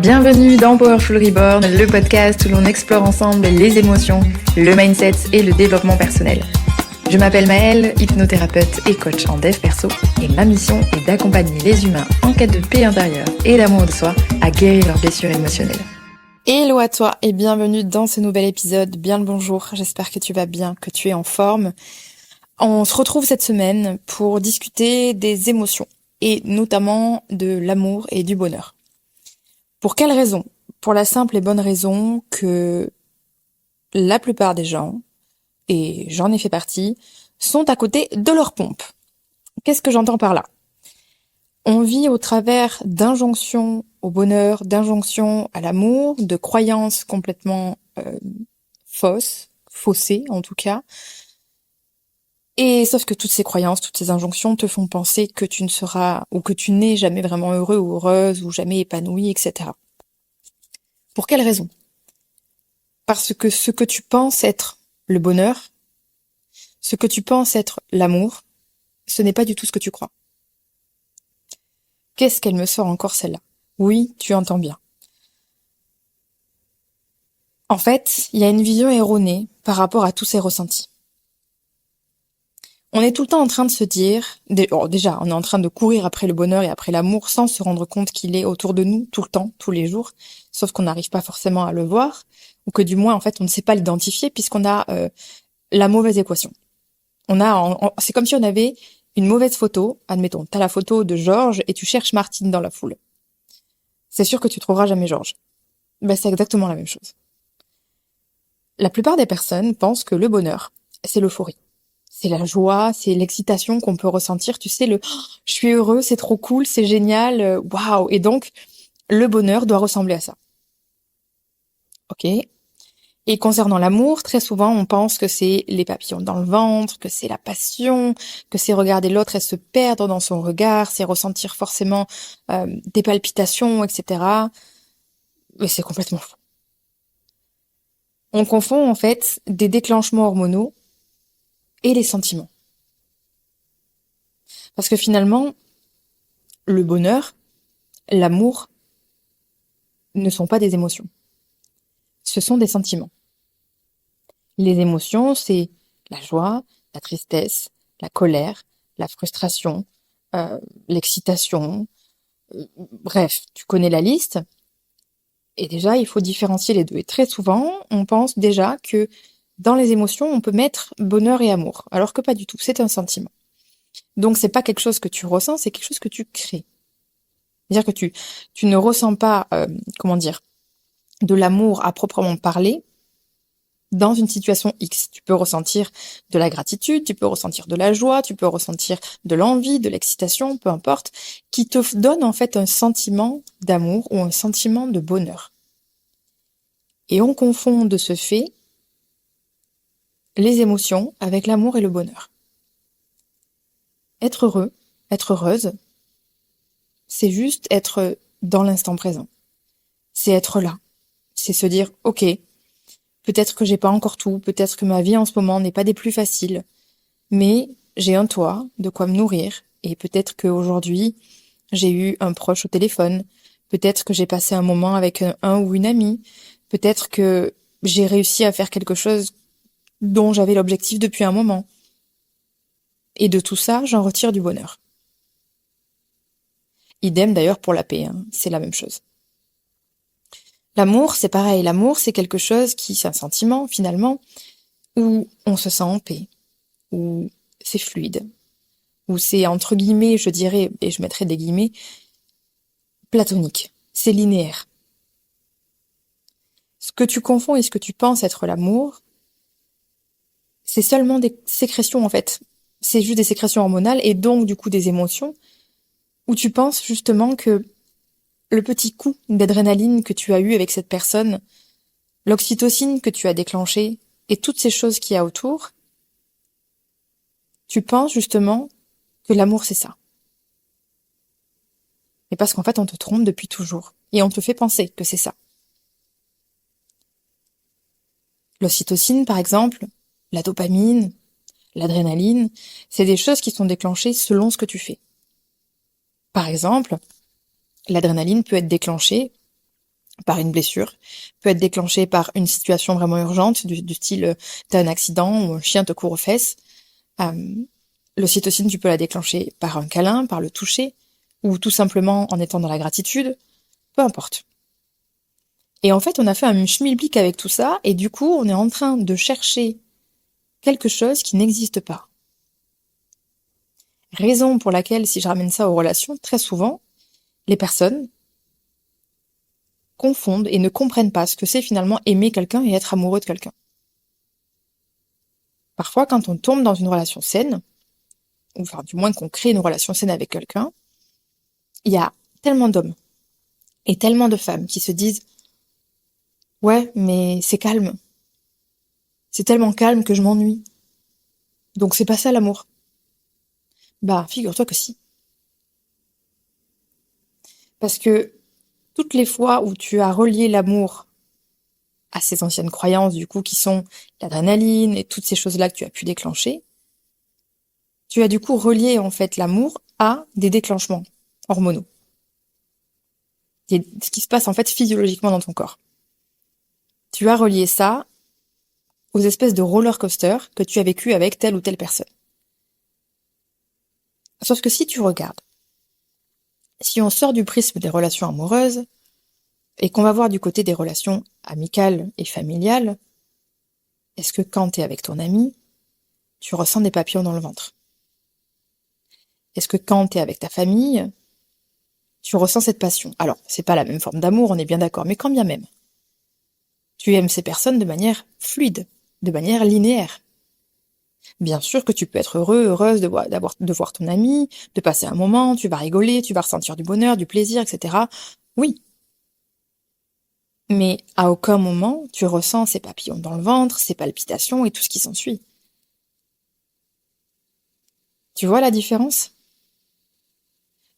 Bienvenue dans Powerful Reborn, le podcast où l'on explore ensemble les émotions, le mindset et le développement personnel. Je m'appelle Maëlle, hypnothérapeute et coach en dev perso, et ma mission est d'accompagner les humains en quête de paix intérieure et d'amour de soi à guérir leurs blessures émotionnelles. Hello à toi et bienvenue dans ce nouvel épisode. Bien le bonjour, j'espère que tu vas bien, que tu es en forme. On se retrouve cette semaine pour discuter des émotions et notamment de l'amour et du bonheur. Pour quelle raison ? Pour la simple et bonne raison que la plupart des gens, et j'en ai fait partie, sont à côté de leur pompe. Qu'est-ce que j'entends par là ? On vit au travers d'injonctions au bonheur, d'injonctions à l'amour, de croyances complètement fausses, faussées en tout cas. Et sauf que toutes ces croyances, toutes ces injonctions te font penser que tu ne seras, ou que tu n'es jamais vraiment heureux ou heureuse, ou jamais épanoui, etc. Pour quelle raison ? Parce que ce que tu penses être le bonheur, ce que tu penses être l'amour, ce n'est pas du tout ce que tu crois. Qu'est-ce qu'elle me sort encore celle-là ? Oui, tu entends bien. En fait, il y a une vision erronée par rapport à tous ces ressentis. On est tout le temps en train de se dire, déjà, on est en train de courir après le bonheur et après l'amour sans se rendre compte qu'il est autour de nous tout le temps, tous les jours, sauf qu'on n'arrive pas forcément à le voir, ou que du moins, en fait, on ne sait pas l'identifier puisqu'on a la mauvaise équation. C'est comme si on avait une mauvaise photo, admettons, t'as la photo de Georges et tu cherches Martine dans la foule. C'est sûr que tu trouveras jamais Georges. Ben, c'est exactement la même chose. La plupart des personnes pensent que le bonheur, c'est l'euphorie. C'est la joie, c'est l'excitation qu'on peut ressentir, tu sais, je suis heureux, c'est trop cool, c'est génial, waouh. Et donc, le bonheur doit ressembler à ça. Ok ? Et concernant l'amour, très souvent, on pense que c'est les papillons dans le ventre, que c'est la passion, que c'est regarder l'autre et se perdre dans son regard, c'est ressentir forcément des palpitations, etc. Mais c'est complètement faux. On confond en fait des déclenchements hormonaux et les sentiments. Parce que finalement, le bonheur, l'amour, ne sont pas des émotions. Ce sont des sentiments. Les émotions, c'est la joie, la tristesse, la colère, la frustration, l'excitation. Bref, tu connais la liste. Et déjà, il faut différencier les deux. Et très souvent, on pense déjà que dans les émotions, on peut mettre bonheur et amour, alors que pas du tout. C'est un sentiment. Donc, c'est pas quelque chose que tu ressens, c'est quelque chose que tu crées. C'est-à-dire que tu ne ressens pas, de l'amour à proprement parler dans une situation X. Tu peux ressentir de la gratitude, tu peux ressentir de la joie, tu peux ressentir de l'envie, de l'excitation, peu importe, qui te donne en fait un sentiment d'amour ou un sentiment de bonheur. Et on confond de ce fait les émotions avec l'amour et le bonheur. Être heureux, être heureuse, c'est juste être dans l'instant présent. C'est être là. C'est se dire, ok, peut-être que j'ai pas encore tout, peut-être que ma vie en ce moment n'est pas des plus faciles, mais j'ai un toit, de quoi me nourrir, et peut-être qu'aujourd'hui, j'ai eu un proche au téléphone, peut-être que j'ai passé un moment avec un ou une amie, peut-être que j'ai réussi à faire quelque chose dont j'avais l'objectif depuis un moment. Et de tout ça, j'en retire du bonheur. Idem d'ailleurs pour la paix, hein, c'est la même chose. L'amour, c'est pareil. L'amour, c'est quelque chose c'est un sentiment, finalement, où on se sent en paix, où c'est fluide, où c'est, entre guillemets, je dirais, et je mettrai des guillemets, platonique. C'est linéaire. Ce que tu confonds et ce que tu penses être l'amour, c'est seulement des sécrétions, en fait. C'est juste des sécrétions hormonales et donc, du coup, des émotions, où tu penses justement que le petit coup d'adrénaline que tu as eu avec cette personne, l'oxytocine que tu as déclenché et toutes ces choses qu'il y a autour, tu penses justement que l'amour c'est ça. Mais parce qu'en fait on te trompe depuis toujours et on te fait penser que c'est ça. L'oxytocine par exemple, la dopamine, l'adrénaline, c'est des choses qui sont déclenchées selon ce que tu fais. Par exemple, l'adrénaline peut être déclenchée par une blessure, peut être déclenché par une situation vraiment urgente, du style t'as un accident ou un chien te court aux fesses. Euh, L'ocytocine, tu peux la déclencher par un câlin, par le toucher, ou tout simplement en étant dans la gratitude, peu importe. Et en fait, on a fait un schmilblick avec tout ça, et du coup, on est en train de chercher quelque chose qui n'existe pas. Raison pour laquelle, si je ramène ça aux relations, très souvent, les personnes confondent et ne comprennent pas ce que c'est finalement aimer quelqu'un et être amoureux de quelqu'un. Parfois, quand on tombe dans une relation saine, ou enfin du moins qu'on crée une relation saine avec quelqu'un, il y a tellement d'hommes et tellement de femmes qui se disent ouais, mais c'est calme. C'est tellement calme que je m'ennuie. Donc c'est pas ça l'amour. Bah, figure-toi que si. Parce que toutes les fois où tu as relié l'amour à ces anciennes croyances, du coup, qui sont l'adrénaline et toutes ces choses-là que tu as pu déclencher, tu as du coup relié en fait l'amour à des déclenchements hormonaux. Ce qui se passe en fait physiologiquement dans ton corps. Tu as relié ça aux espèces de roller coaster que tu as vécu avec telle ou telle personne. Sauf que si tu regardes, si on sort du prisme des relations amoureuses et qu'on va voir du côté des relations amicales et familiales, est-ce que quand tu es avec ton ami, tu ressens des papillons dans le ventre? Est-ce que quand tu es avec ta famille, tu ressens cette passion? Alors, c'est pas la même forme d'amour, on est bien d'accord, mais quand bien même. Tu aimes ces personnes de manière fluide, de manière linéaire. Bien sûr que tu peux être heureux, heureuse de voir ton ami, de passer un moment, tu vas rigoler, tu vas ressentir du bonheur, du plaisir, etc. Oui. Mais à aucun moment tu ressens ces papillons dans le ventre, ces palpitations et tout ce qui s'ensuit. Tu vois la différence?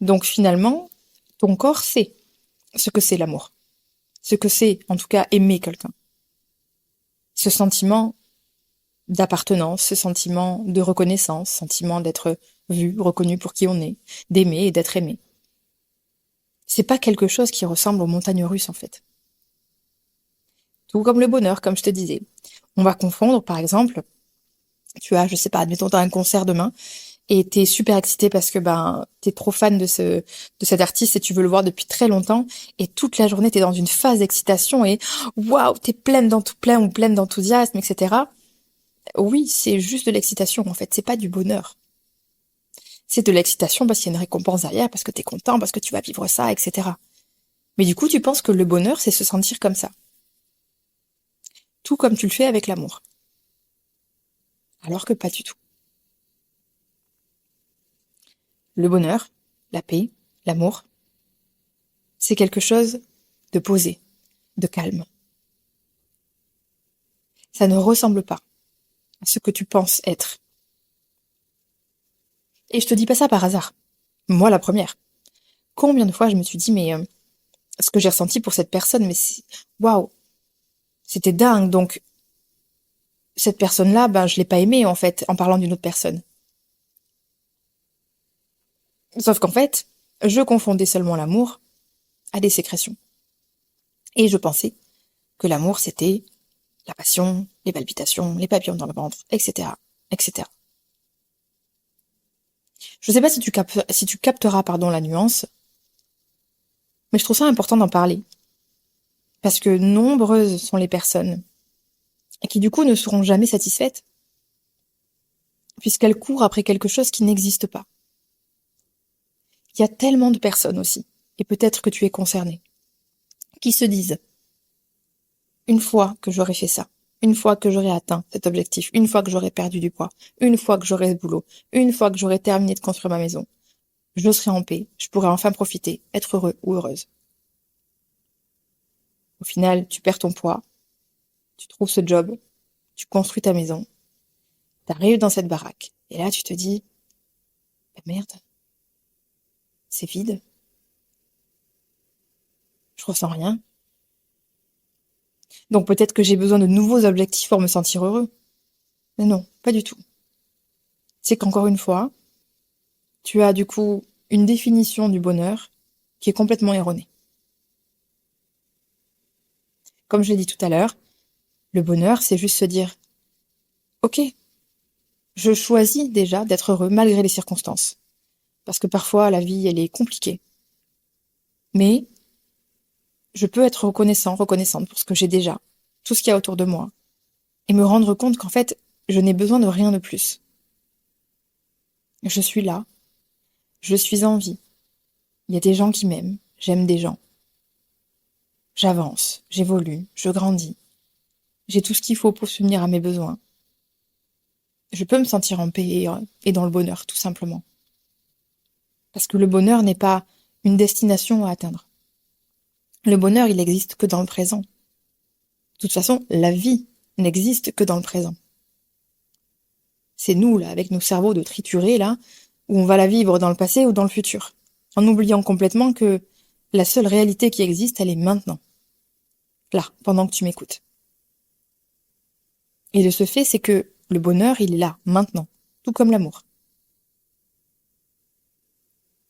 Donc finalement, ton corps sait ce que c'est l'amour. Ce que c'est, en tout cas, aimer quelqu'un. Ce sentiment d'appartenance, ce sentiment de reconnaissance, sentiment d'être vu, reconnu pour qui on est, d'aimer et d'être aimé. C'est pas quelque chose qui ressemble aux montagnes russes, en fait. Tout comme le bonheur, comme je te disais. On va confondre, par exemple, tu as, je sais pas, admettons, t'as un concert demain, et t'es super excité parce que t'es trop fan de cet artiste et tu veux le voir depuis très longtemps et toute la journée t'es dans une phase d'excitation et waouh, t'es plein ou pleine d'enthousiasme, etc. Oui, c'est juste de l'excitation en fait, c'est pas du bonheur. C'est de l'excitation parce qu'il y a une récompense derrière, parce que t'es content, parce que tu vas vivre ça, etc. Mais du coup, tu penses que le bonheur, c'est se sentir comme ça. Tout comme tu le fais avec l'amour. Alors que pas du tout. Le bonheur, la paix, l'amour, c'est quelque chose de posé, de calme. Ça ne ressemble pas à ce que tu penses être. Et je te dis pas ça par hasard. Moi, la première. Combien de fois je me suis dit, mais ce que j'ai ressenti pour cette personne, mais waouh, c'était dingue. Donc, cette personne-là, je l'ai pas aimée, en fait, en parlant d'une autre personne. Sauf qu'en fait, je confondais seulement l'amour à des sécrétions. Et je pensais que l'amour, c'était la passion, les palpitations, les papillons dans le ventre, etc., etc. Je sais pas si tu capteras, pardon, la nuance, mais je trouve ça important d'en parler. Parce que nombreuses sont les personnes qui du coup ne seront jamais satisfaites, puisqu'elles courent après quelque chose qui n'existe pas. Il y a tellement de personnes aussi, et peut-être que tu es concerné, qui se disent, une fois que j'aurai fait ça, une fois que j'aurai atteint cet objectif, une fois que j'aurai perdu du poids, une fois que j'aurai ce boulot, une fois que j'aurai terminé de construire ma maison, je serai en paix, je pourrai enfin profiter, être heureux ou heureuse. Au final, tu perds ton poids, tu trouves ce job, tu construis ta maison, t'arrives dans cette baraque, et là tu te dis, merde, c'est vide, je ressens rien. Donc peut-être que j'ai besoin de nouveaux objectifs pour me sentir heureux. Mais non, pas du tout. C'est qu'encore une fois, tu as du coup une définition du bonheur qui est complètement erronée. Comme je l'ai dit tout à l'heure, le bonheur, c'est juste se dire, ok, je choisis déjà d'être heureux malgré les circonstances. Parce que parfois, la vie, elle est compliquée. Mais je peux être reconnaissante pour ce que j'ai déjà, tout ce qu'il y a autour de moi, et me rendre compte qu'en fait, je n'ai besoin de rien de plus. Je suis là, je suis en vie. Il y a des gens qui m'aiment, j'aime des gens. J'avance, j'évolue, je grandis. J'ai tout ce qu'il faut pour subvenir à mes besoins. Je peux me sentir en paix et dans le bonheur, tout simplement. Parce que le bonheur n'est pas une destination à atteindre. Le bonheur, il n'existe que dans le présent. De toute façon, la vie n'existe que dans le présent. C'est nous, là, avec nos cerveaux de triturés, là, où on va la vivre dans le passé ou dans le futur, en oubliant complètement que la seule réalité qui existe, elle est maintenant. Là, pendant que tu m'écoutes. Et de ce fait, c'est que le bonheur, il est là, maintenant, tout comme l'amour.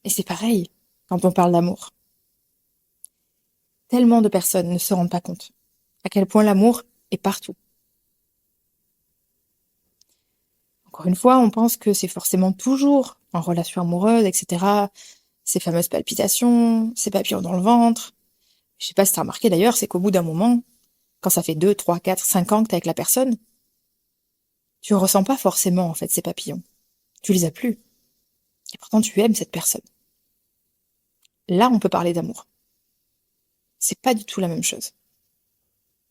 Et c'est pareil quand on parle d'amour. Tellement de personnes ne se rendent pas compte à quel point l'amour est partout. Encore une fois, on pense que c'est forcément toujours en relation amoureuse, etc. Ces fameuses palpitations, ces papillons dans le ventre. Je sais pas si t'as remarqué d'ailleurs, c'est qu'au bout d'un moment, quand ça fait 2, 3, 4, 5 ans que t'es avec la personne, tu ressens pas forcément en fait ces papillons. Tu les as plus. Et pourtant tu aimes cette personne. Là, on peut parler d'amour. C'est pas du tout la même chose.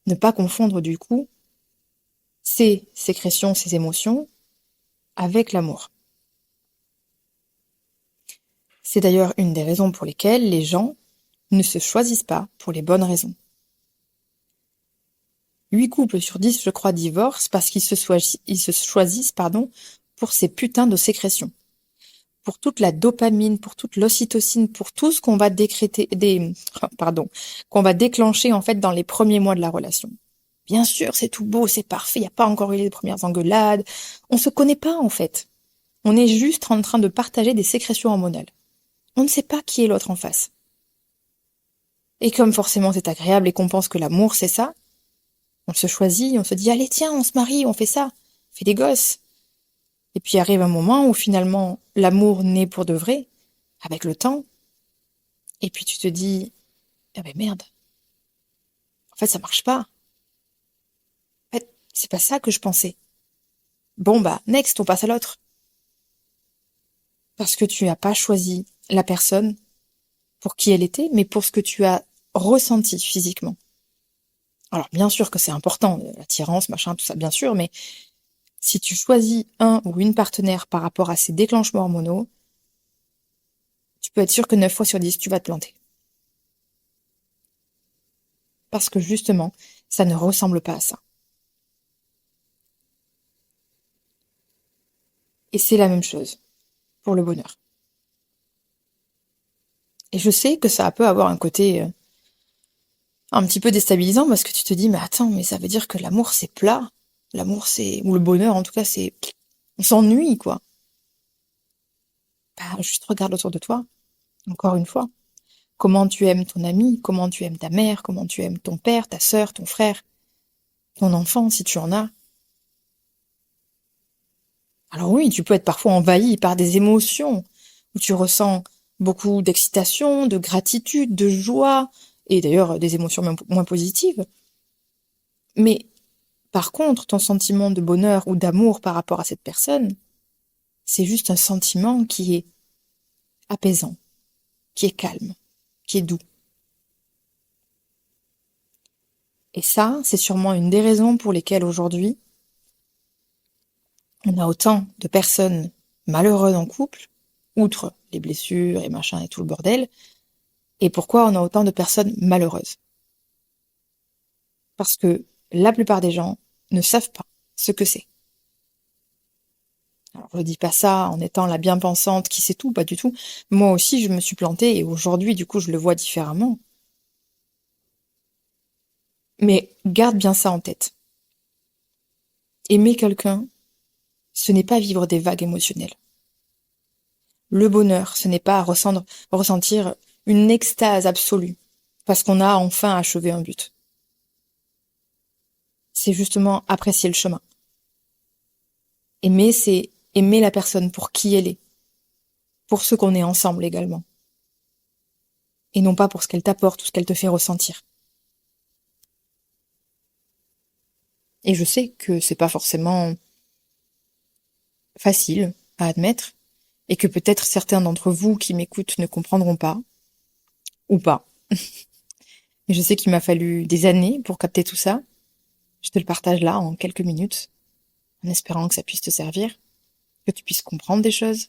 Ne pas confondre du coup ces sécrétions, ces émotions avec l'amour. C'est d'ailleurs une des raisons pour lesquelles les gens ne se choisissent pas pour les bonnes raisons. 8 couples sur 10, je crois, divorcent parce qu'ils se choisissent pour ces putains de sécrétions. Pour toute la dopamine, pour toute l'ocytocine, pour tout ce qu'on va qu'on va déclencher en fait dans les premiers mois de la relation. Bien sûr, c'est tout beau, c'est parfait, il n'y a pas encore eu les premières engueulades, on se connaît pas en fait. On est juste en train de partager des sécrétions hormonales. On ne sait pas qui est l'autre en face. Et comme forcément c'est agréable et qu'on pense que l'amour c'est ça, on se choisit, on se dit allez tiens, on se marie, on fait ça, on fait des gosses. Et puis arrive un moment où finalement l'amour naît pour de vrai, avec le temps, et puis tu te dis ah ben merde, en fait ça marche pas. En fait, c'est pas ça que je pensais. Bon bah next, on passe à l'autre. Parce que tu n'as pas choisi la personne pour qui elle était, mais pour ce que tu as ressenti physiquement. Alors bien sûr que c'est important, l'attirance, machin, tout ça, bien sûr, mais si tu choisis un ou une partenaire par rapport à ces déclenchements hormonaux, tu peux être sûr que 9 fois sur 10, tu vas te planter. Parce que justement, ça ne ressemble pas à ça. Et c'est la même chose pour le bonheur. Et je sais que ça peut avoir un côté un petit peu déstabilisant parce que tu te dis, mais attends, mais ça veut dire que l'amour c'est plat. L'amour c'est, ou le bonheur en tout cas, c'est, on s'ennuie quoi. Bah, juste regarde autour de toi, encore une fois. Comment tu aimes ton ami, comment tu aimes ta mère, comment tu aimes ton père, ta sœur, ton frère, ton enfant si tu en as. Alors oui, tu peux être parfois envahi par des émotions où tu ressens beaucoup d'excitation, de gratitude, de joie, et d'ailleurs des émotions moins positives. Mais par contre, ton sentiment de bonheur ou d'amour par rapport à cette personne, c'est juste un sentiment qui est apaisant, qui est calme, qui est doux. Et ça, c'est sûrement une des raisons pour lesquelles aujourd'hui, on a autant de personnes malheureuses en couple, outre les blessures et machin et tout le bordel, et pourquoi on a autant de personnes malheureuses. Parce que la plupart des gens ne savent pas ce que c'est. Alors, je dis pas ça en étant la bien-pensante qui sait tout, pas du tout. Moi aussi, je me suis plantée et aujourd'hui, du coup, je le vois différemment. Mais garde bien ça en tête. Aimer quelqu'un, ce n'est pas vivre des vagues émotionnelles. Le bonheur, ce n'est pas ressentir une extase absolue parce qu'on a enfin achevé un but. c'est justement apprécier le chemin. Aimer, c'est aimer la personne pour qui elle est, pour ce qu'on est ensemble également, et non pas pour ce qu'elle t'apporte ou ce qu'elle te fait ressentir. Et je sais que c'est pas forcément facile à admettre, et que peut-être certains d'entre vous qui m'écoutent ne comprendront pas, ou pas. Mais je sais qu'il m'a fallu des années pour capter tout ça. Je te le partage là en quelques minutes, en espérant que ça puisse te servir, que tu puisses comprendre des choses,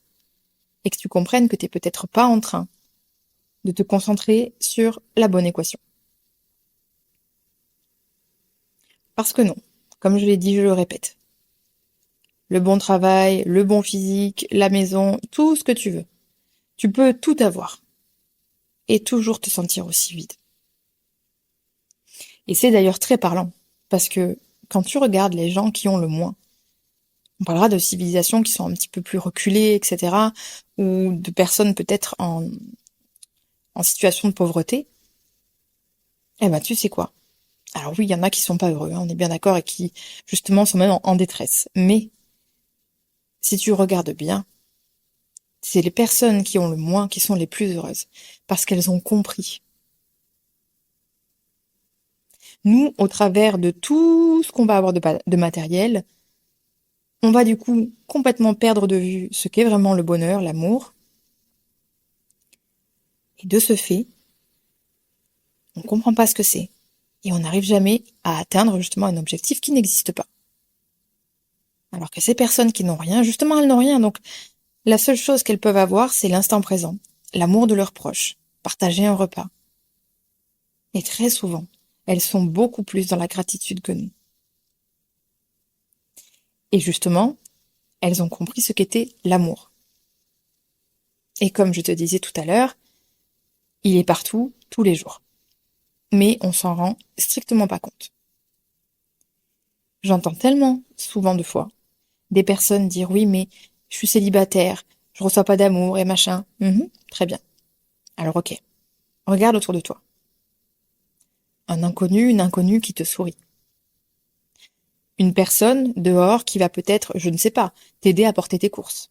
et que tu comprennes que t'es peut-être pas en train de te concentrer sur la bonne équation. Parce que non, comme je l'ai dit, je le répète. Le bon travail, le bon physique, la maison, tout ce que tu veux. Tu peux tout avoir. Et toujours te sentir aussi vide. Et c'est d'ailleurs très parlant. Parce que quand tu regardes les gens qui ont le moins, on parlera de civilisations qui sont un petit peu plus reculées, etc. Ou de personnes peut-être en situation de pauvreté. Eh ben, tu sais quoi? Alors oui, il y en a qui sont pas heureux, on est bien d'accord, et qui, justement, sont même en détresse. Mais, si tu regardes bien, c'est les personnes qui ont le moins qui sont les plus heureuses. Parce qu'elles ont compris. Nous, au travers de tout ce qu'on va avoir de matériel, on va du coup complètement perdre de vue ce qu'est vraiment le bonheur, l'amour. Et de ce fait, on comprend pas ce que c'est. Et on n'arrive jamais à atteindre justement un objectif qui n'existe pas. Alors que ces personnes qui n'ont rien, justement, elles n'ont rien. Donc, la seule chose qu'elles peuvent avoir, c'est l'instant présent, l'amour de leurs proches, partager un repas. Et très souvent, elles sont beaucoup plus dans la gratitude que nous. Et justement, elles ont compris ce qu'était l'amour. Et comme je te disais tout à l'heure, il est partout, tous les jours. Mais on s'en rend strictement pas compte. J'entends tellement, souvent de fois, des personnes dire oui, mais je suis célibataire, je reçois pas d'amour et machin. Très bien. Alors ok, regarde autour de toi. Un inconnu, une inconnue qui te sourit. Une personne dehors qui va peut-être, je ne sais pas, t'aider à porter tes courses.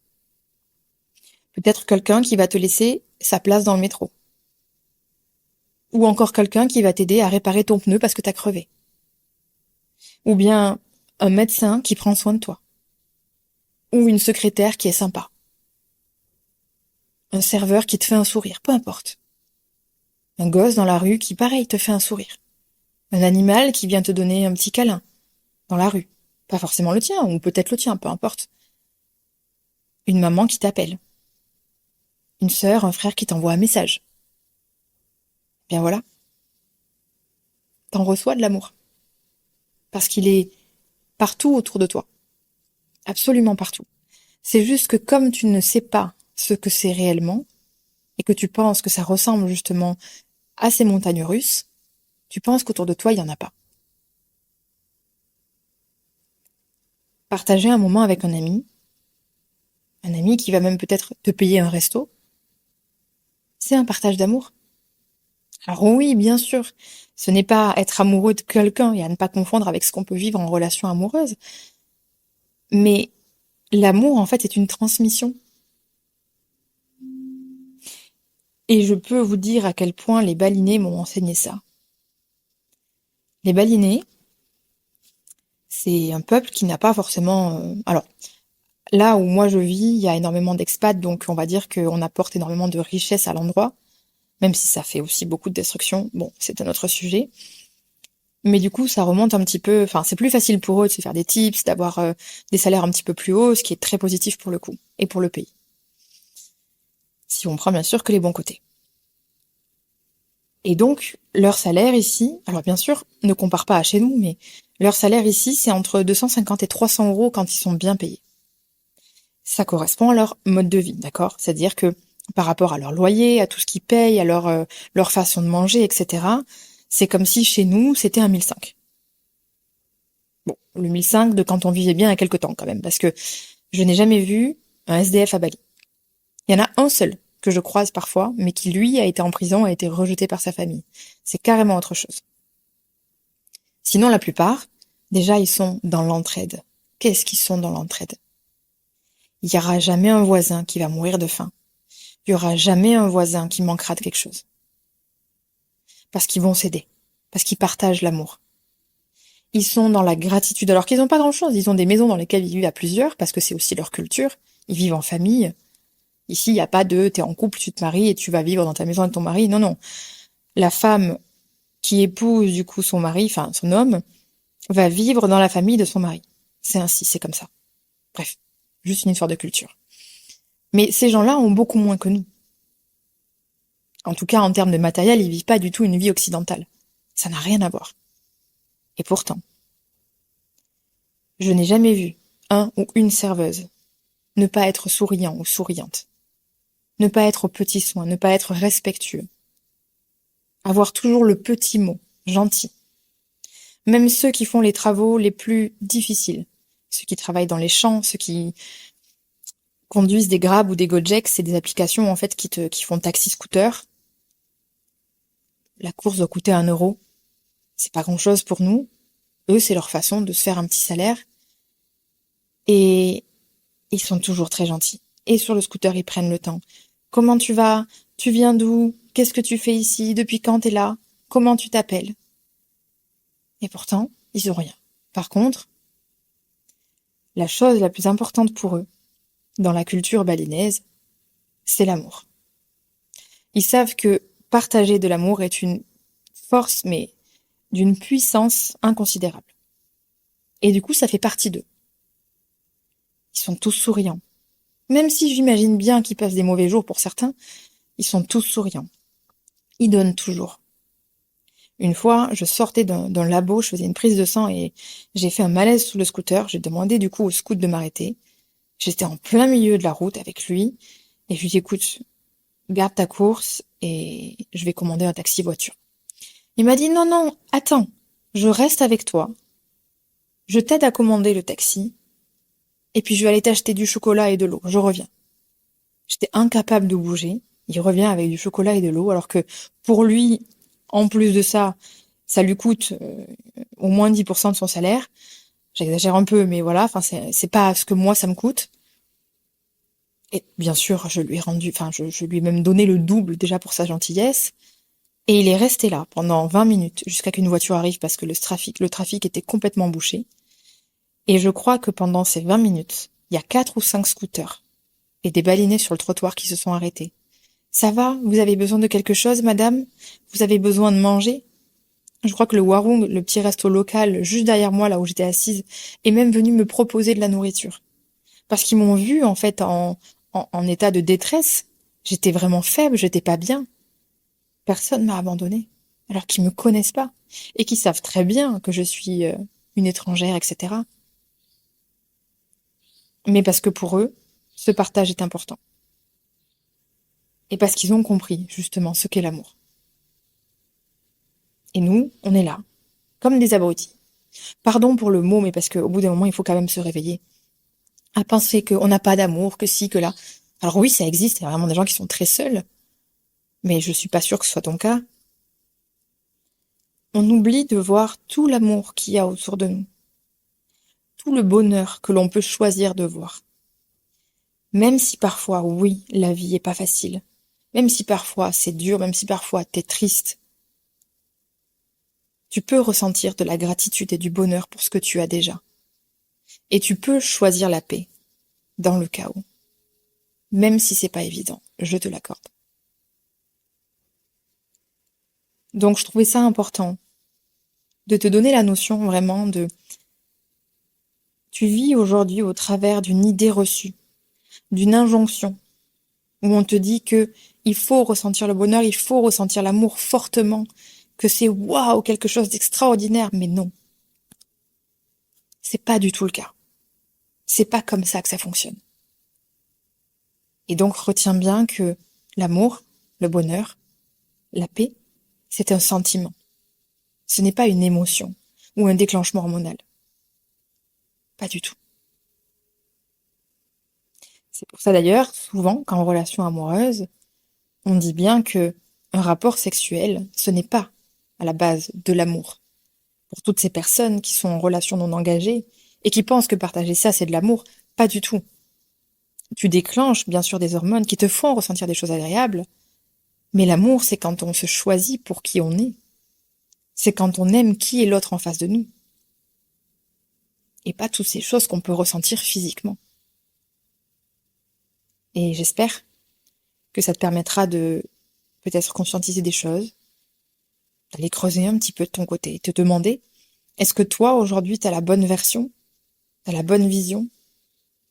Peut-être quelqu'un qui va te laisser sa place dans le métro. Ou encore quelqu'un qui va t'aider à réparer ton pneu parce que t'as crevé. Ou bien un médecin qui prend soin de toi. Ou une secrétaire qui est sympa. Un serveur qui te fait un sourire, peu importe. Un gosse dans la rue qui, pareil, te fait un sourire. Un animal qui vient te donner un petit câlin, dans la rue. Pas forcément le tien, ou peut-être le tien, peu importe. Une maman qui t'appelle. Une sœur, un frère qui t'envoie un message. Bien voilà. T'en reçois de l'amour. Parce qu'il est partout autour de toi. Absolument partout. C'est juste que comme tu ne sais pas ce que c'est réellement, et que tu penses que ça ressemble justement à ces montagnes russes, tu penses qu'autour de toi, il n'y en a pas. Partager un moment avec un ami qui va même peut-être te payer un resto, c'est un partage d'amour. Alors oui, bien sûr, ce n'est pas être amoureux de quelqu'un et à ne pas confondre avec ce qu'on peut vivre en relation amoureuse, mais l'amour, en fait, est une transmission. Et je peux vous dire à quel point les balinés m'ont enseigné ça. Les balinés, c'est un peuple qui n'a pas forcément... Alors, là où moi je vis, il y a énormément d'expats, donc on va dire qu'on apporte énormément de richesse à l'endroit, même si ça fait aussi beaucoup de destruction. Bon, c'est un autre sujet. Mais du coup, ça remonte un petit peu... Enfin, c'est plus facile pour eux de se faire des tips, d'avoir des salaires un petit peu plus hauts, ce qui est très positif pour le coup, et pour le pays. Si on prend bien sûr que les bons côtés. Et donc, leur salaire ici, alors bien sûr, ne compare pas à chez nous, mais leur salaire ici, c'est entre 250 et 300 euros quand ils sont bien payés. Ça correspond à leur mode de vie, d'accord? C'est-à-dire que par rapport à leur loyer, à tout ce qu'ils payent, à leur façon de manger, etc., c'est comme si chez nous, c'était un 1005. Bon, le 1005 de quand on vivait bien il y a quelque temps quand même, parce que je n'ai jamais vu un SDF à Bali. Il y en a un seul que je croise parfois, mais qui lui a été en prison, a été rejeté par sa famille. C'est carrément autre chose. Sinon, la plupart, Déjà, ils sont dans l'entraide. Qu'est-ce qu'ils sont dans l'entraide? Il n'y aura jamais un voisin qui va mourir de faim. Il n'y aura jamais un voisin qui manquera de quelque chose. Parce qu'ils vont s'aider. Parce qu'ils partagent l'amour. Ils sont dans la gratitude, alors qu'ils n'ont pas grand-chose. Ils ont des maisons dans lesquelles ils vivent à plusieurs, parce que c'est aussi leur culture. Ils vivent en famille. Ici, il n'y a pas de t'es en couple, tu te maries et tu vas vivre dans ta maison avec ton mari. Non, non. La femme qui épouse du coup son mari, enfin son homme, va vivre dans la famille de son mari. C'est ainsi, c'est comme ça. Bref, juste une histoire de culture. Mais ces gens-là ont beaucoup moins que nous. En tout cas, en termes de matériel, ils vivent pas du tout une vie occidentale. Ça n'a rien à voir. Et pourtant, je n'ai jamais vu un ou une serveuse ne pas être souriant ou souriante, ne pas être aux petits soins, ne pas être respectueux, avoir toujours le petit mot, gentil. Même ceux qui font les travaux les plus difficiles, ceux qui travaillent dans les champs, ceux qui conduisent des Grab ou des Gojek, c'est des applications en fait qui font taxi-scooter. La course doit coûter 1 €. C'est pas grand-chose pour nous. Eux, c'est leur façon de se faire un petit salaire. Et ils sont toujours très gentils. Et sur le scooter, ils prennent le temps. Comment tu vas? Tu viens d'où? Qu'est-ce que tu fais ici? Depuis quand t'es là? Comment tu t'appelles? Et pourtant, ils ont rien. Par contre, la chose la plus importante pour eux, dans la culture balinaise, c'est l'amour. Ils savent que partager de l'amour est une force, mais d'une puissance inconsidérable. Et du coup, ça fait partie d'eux. Ils sont tous souriants. Même si j'imagine bien qu'ils passent des mauvais jours pour certains, ils sont tous souriants. Ils donnent toujours. Une fois, je sortais d'un labo, je faisais une prise de sang et j'ai fait un malaise sous le scooter. J'ai demandé du coup au scout de m'arrêter. J'étais en plein milieu de la route avec lui et je lui ai dit écoute, garde ta course et je vais commander un taxi voiture. Il m'a dit non, non, attends, je reste avec toi. Je t'aide à commander le taxi et puis je vais aller t'acheter du chocolat et de l'eau. Je reviens. J'étais incapable de bouger. Il revient avec du chocolat et de l'eau alors que pour lui, en plus de ça, ça lui coûte au moins 10% de son salaire. J'exagère un peu, mais voilà, enfin c'est pas ce que moi ça me coûte. Et bien sûr, je lui ai rendu, enfin je lui ai même donné le double déjà pour sa gentillesse. Et il est resté là pendant 20 minutes jusqu'à qu'une voiture arrive parce que le trafic était complètement bouché. Et je crois que pendant ces 20 minutes, il y a 4 ou 5 scooters et des balinés sur le trottoir qui se sont arrêtés. Ça va? Vous avez besoin de quelque chose, madame? Vous avez besoin de manger? Je crois que le Warung, le petit resto local juste derrière moi, là où j'étais assise, est même venu me proposer de la nourriture. Parce qu'ils m'ont vu, en fait, en état de détresse. J'étais vraiment faible, j'étais pas bien. Personne m'a abandonnée. Alors qu'ils me connaissent pas. Et qu'ils savent très bien que je suis une étrangère, etc. Mais parce que pour eux, ce partage est important. Et parce qu'ils ont compris, justement, ce qu'est l'amour. Et nous, on est là, comme des abrutis. Pardon pour le mot, mais parce qu'au bout d'un moment, il faut quand même se réveiller. À penser qu'on n'a pas d'amour, que si, que là. Alors oui, ça existe, il y a vraiment des gens qui sont très seuls. Mais je suis pas sûre que ce soit ton cas. On oublie de voir tout l'amour qu'il y a autour de nous. Tout le bonheur que l'on peut choisir de voir. Même si parfois, oui, la vie est pas facile. Même si parfois c'est dur, même si parfois t'es triste. Tu peux ressentir de la gratitude et du bonheur pour ce que tu as déjà. Et tu peux choisir la paix dans le chaos. Même si c'est pas évident, je te l'accorde. Donc je trouvais ça important de te donner la notion vraiment de tu vis aujourd'hui au travers d'une idée reçue, d'une injonction, où on te dit que il faut ressentir le bonheur, il faut ressentir l'amour fortement, que c'est waouh, quelque chose d'extraordinaire, mais non. C'est pas du tout le cas. C'est pas comme ça que ça fonctionne. Et donc retiens bien que l'amour, le bonheur, la paix, c'est un sentiment. Ce n'est pas une émotion ou un déclenchement hormonal. Pas du tout. C'est pour ça d'ailleurs, souvent, qu'en relation amoureuse, on dit bien que un rapport sexuel, ce n'est pas à la base de l'amour. Pour toutes ces personnes qui sont en relation non engagée et qui pensent que partager ça, c'est de l'amour, pas du tout. Tu déclenches bien sûr des hormones qui te font ressentir des choses agréables, mais l'amour, c'est quand on se choisit pour qui on est. C'est quand on aime qui est l'autre en face de nous. Et pas toutes ces choses qu'on peut ressentir physiquement. Et j'espère que ça te permettra de peut-être conscientiser des choses, d'aller creuser un petit peu de ton côté et te demander, est-ce que toi, aujourd'hui, t'as la bonne version, t'as la bonne vision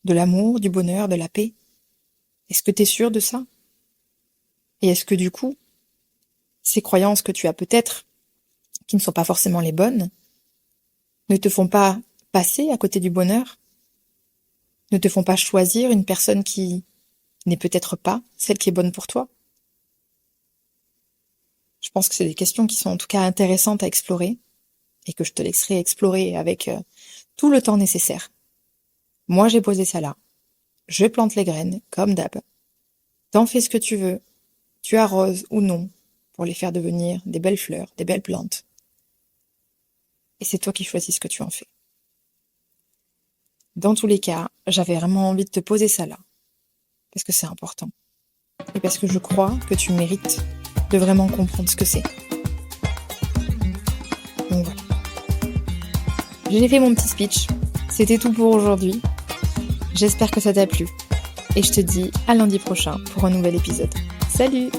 de l'amour, du bonheur, de la paix? Est-ce que t'es sûr de ça? Et est-ce que du coup, ces croyances que tu as peut-être, qui ne sont pas forcément les bonnes, ne te font pas passer à côté du bonheur? Ne te font pas choisir une personne qui n'est peut-être pas celle qui est bonne pour toi? Je pense que c'est des questions qui sont en tout cas intéressantes à explorer et que je te laisserai explorer avec tout le temps nécessaire. Moi, j'ai posé ça là. Je plante les graines, comme d'hab. T'en fais ce que tu veux. Tu arroses ou non pour les faire devenir des belles fleurs, des belles plantes. Et c'est toi qui choisis ce que tu en fais. Dans tous les cas, j'avais vraiment envie de te poser ça là. Parce que c'est important. Et parce que je crois que tu mérites de vraiment comprendre ce que c'est. Donc voilà. J'ai fait mon petit speech. C'était tout pour aujourd'hui. J'espère que ça t'a plu. Et je te dis à lundi prochain pour un nouvel épisode. Salut!